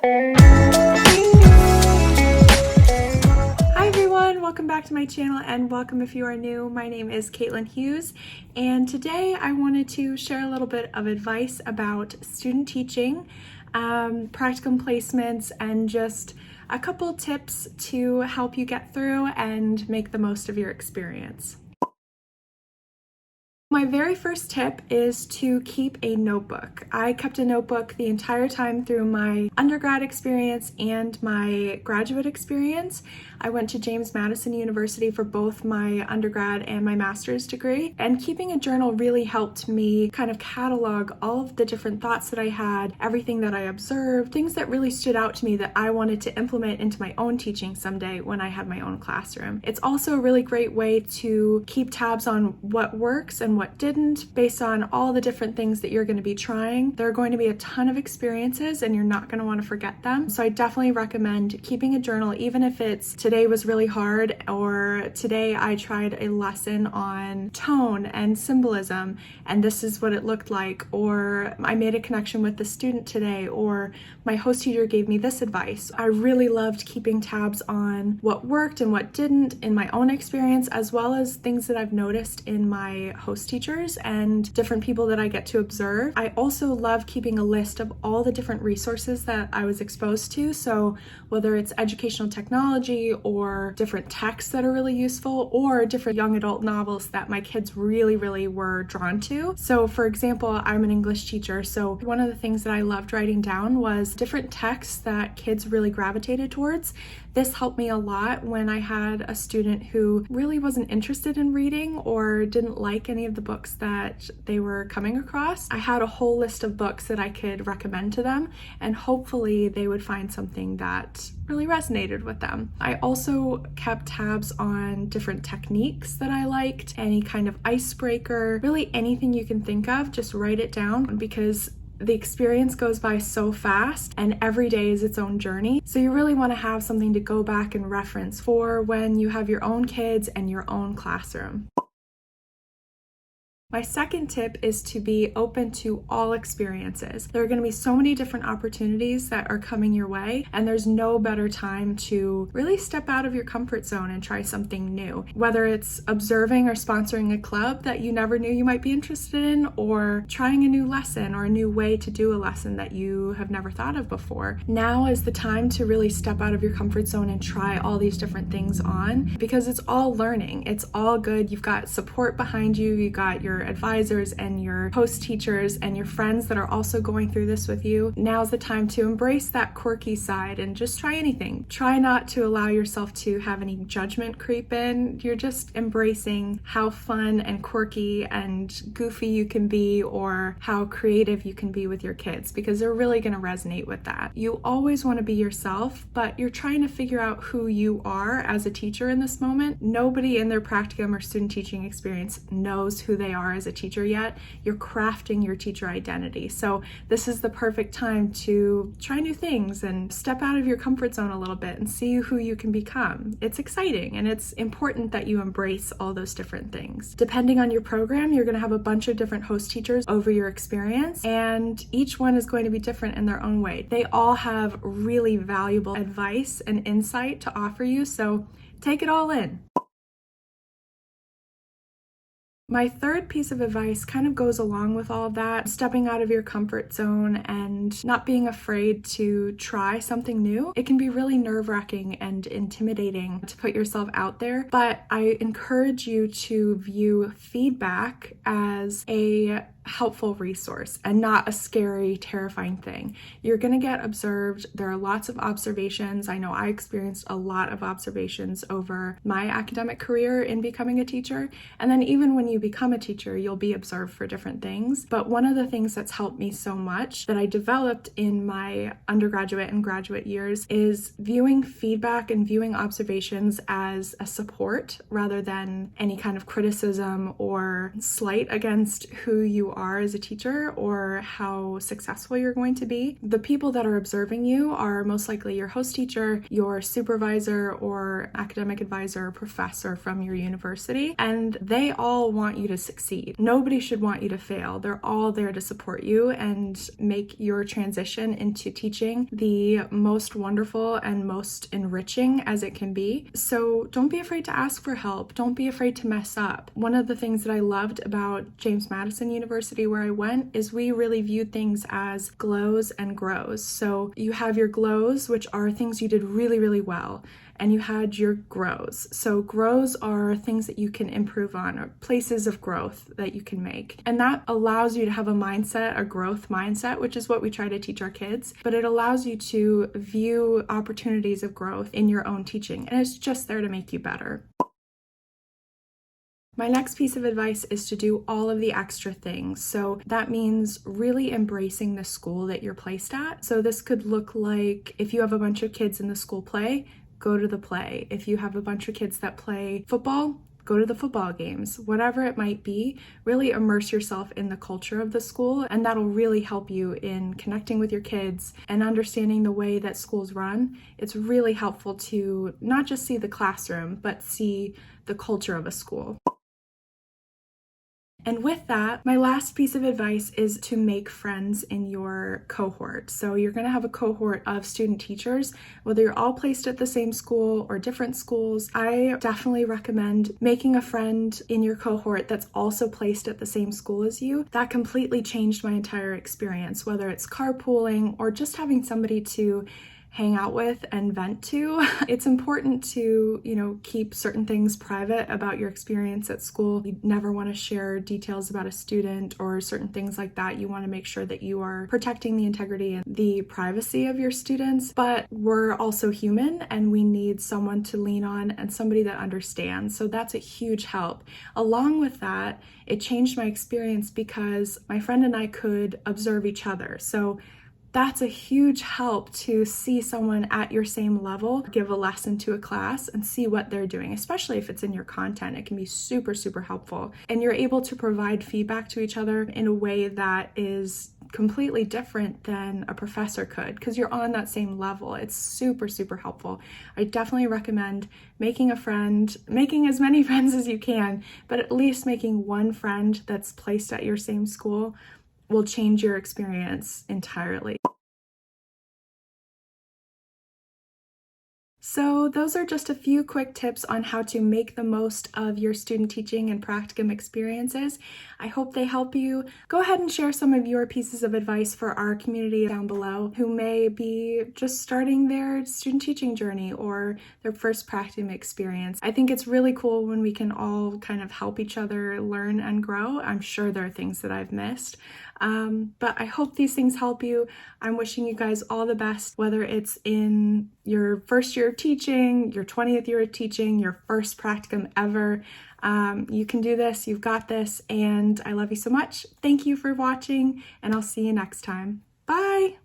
Hi everyone, welcome back to my channel and welcome if you are new. My name is Caitlin Hughes and today I wanted to share a little bit of advice about student teaching, practicum placements, and just a couple tips to help you get through and make the most of your experience. My very first tip is to keep a notebook. I kept a notebook the entire time through my undergrad experience and my graduate experience. I went to James Madison University for both my undergrad and my master's degree, and keeping a journal really helped me kind of catalog all of the different thoughts that I had, everything that I observed, things that really stood out to me that I wanted to implement into my own teaching someday when I had my own classroom. It's also a really great way to keep tabs on what works and what didn't, based on all the different things that you're going to be trying. There are going to be a ton of experiences and you're not going to want to forget them. So I definitely recommend keeping a journal, even if it's today was really hard, or today I tried a lesson on tone and symbolism and this is what it looked like, or I made a connection with the student today, or my host teacher gave me this advice. I really loved keeping tabs on what worked and what didn't in my own experience, as well as things that I've noticed in my host teachers and different people that I get to observe. I also love keeping a list of all the different resources that I was exposed to. So whether it's educational technology or different texts that are really useful, or different young adult novels that my kids really were drawn to. So for example, I'm an English teacher, so one of the things that I loved writing down was different texts that kids really gravitated towards. This helped me a lot when I had a student who really wasn't interested in reading or didn't like any of the books that they were coming across. I had a whole list of books that I could recommend to them, and hopefully they would find something that really resonated with them. I also kept tabs on different techniques that I liked, any kind of icebreaker, really anything you can think of, just write it down, because the experience goes by so fast and every day is its own journey. So you really want to have something to go back and reference for when you have your own kids and your own classroom. My second tip is to be open to all experiences. There are going to be so many different opportunities that are coming your way, and there's no better time to really step out of your comfort zone and try something new. Whether it's observing or sponsoring a club that you never knew you might be interested in, or trying a new lesson or a new way to do a lesson that you have never thought of before. Now is the time to really step out of your comfort zone and try all these different things on, because it's all learning. It's all good. You've got support behind you. You got your advisors and your host teachers and your friends that are also going through this with you. Now's the time to embrace that quirky side and just try anything. Try not to allow yourself to have any judgment creep in. You're just embracing how fun and quirky and goofy you can be, or how creative you can be with your kids, because they're really going to resonate with that. You always want to be yourself, but you're trying to figure out who you are as a teacher in this moment. Nobody in their practicum or student teaching experience knows who they are as a teacher yet. You're crafting your teacher identity. So this is the perfect time to try new things and step out of your comfort zone a little bit and see who you can become. It's exciting, and it's important that you embrace all those different things. Depending on your program, you're going to have a bunch of different host teachers over your experience, and each one is going to be different in their own way. They all have really valuable advice and insight to offer you, so take it all in. My third piece of advice kind of goes along with all of that, stepping out of your comfort zone and not being afraid to try something new. It can be really nerve-wracking and intimidating to put yourself out there, but I encourage you to view feedback as a helpful resource and not a scary, terrifying thing. You're going to get observed. There are lots of observations. I know I experienced a lot of observations over my academic career in becoming a teacher. And then even when you become a teacher, you'll be observed for different things. But one of the things that's helped me so much that I developed in my undergraduate and graduate years is viewing feedback and viewing observations as a support rather than any kind of criticism or slight against who you are as a teacher or how successful you're going to be. The people that are observing you are most likely your host teacher, your supervisor or academic advisor or professor from your university, and they all want you to succeed. Nobody should want you to fail. They're all there to support you and make your transition into teaching the most wonderful and most enriching as it can be. So don't be afraid to ask for help. Don't be afraid to mess up. One of the things that I loved about James Madison University where I went is we really viewed things as glows and grows. So you have your glows, which are things you did really, really well, and you had your grows. So grows are things that you can improve on, or places of growth that you can make. And that allows you to have a mindset, a growth mindset, which is what we try to teach our kids, but it allows you to view opportunities of growth in your own teaching, and it's just there to make you better. My next piece of advice is to do all of the extra things. So that means really embracing the school that you're placed at. So this could look like if you have a bunch of kids in the school play, go to the play. If you have a bunch of kids that play football, go to the football games. Whatever it might be, really immerse yourself in the culture of the school, and that'll really help you in connecting with your kids and understanding the way that schools run. It's really helpful to not just see the classroom, but see the culture of a school. And with that, my last piece of advice is to make friends in your cohort. So you're going to have a cohort of student teachers, whether you're all placed at the same school or different schools. I definitely recommend making a friend in your cohort that's also placed at the same school as you. That completely changed my entire experience, whether it's carpooling or just having somebody to hang out with and vent to. It's important to, keep certain things private about your experience at school. You never want to share details about a student or certain things like that. You want to make sure that you are protecting the integrity and the privacy of your students, but we're also human and we need someone to lean on and somebody that understands. So that's a huge help. Along with that, it changed my experience because my friend and I could observe each other. So that's a huge help to see someone at your same level give a lesson to a class and see what they're doing, especially if it's in your content. It can be super, super helpful. And you're able to provide feedback to each other in a way that is completely different than a professor could because you're on that same level. It's super, super helpful. I definitely recommend making a friend, making as many friends as you can, but at least making one friend that's placed at your same school will change your experience entirely. So those are just a few quick tips on how to make the most of your student teaching and practicum experiences. I hope they help you. Go ahead and share some of your pieces of advice for our community down below who may be just starting their student teaching journey or their first practicum experience. I think it's really cool when we can all kind of help each other learn and grow. I'm sure there are things that I've missed. But I hope these things help you. I'm wishing you guys all the best, whether it's in your first year of teaching, your 20th year of teaching, your first practicum ever. You can do this, you've got this, and I love you so much. Thank you for watching, and I'll see you next time. Bye!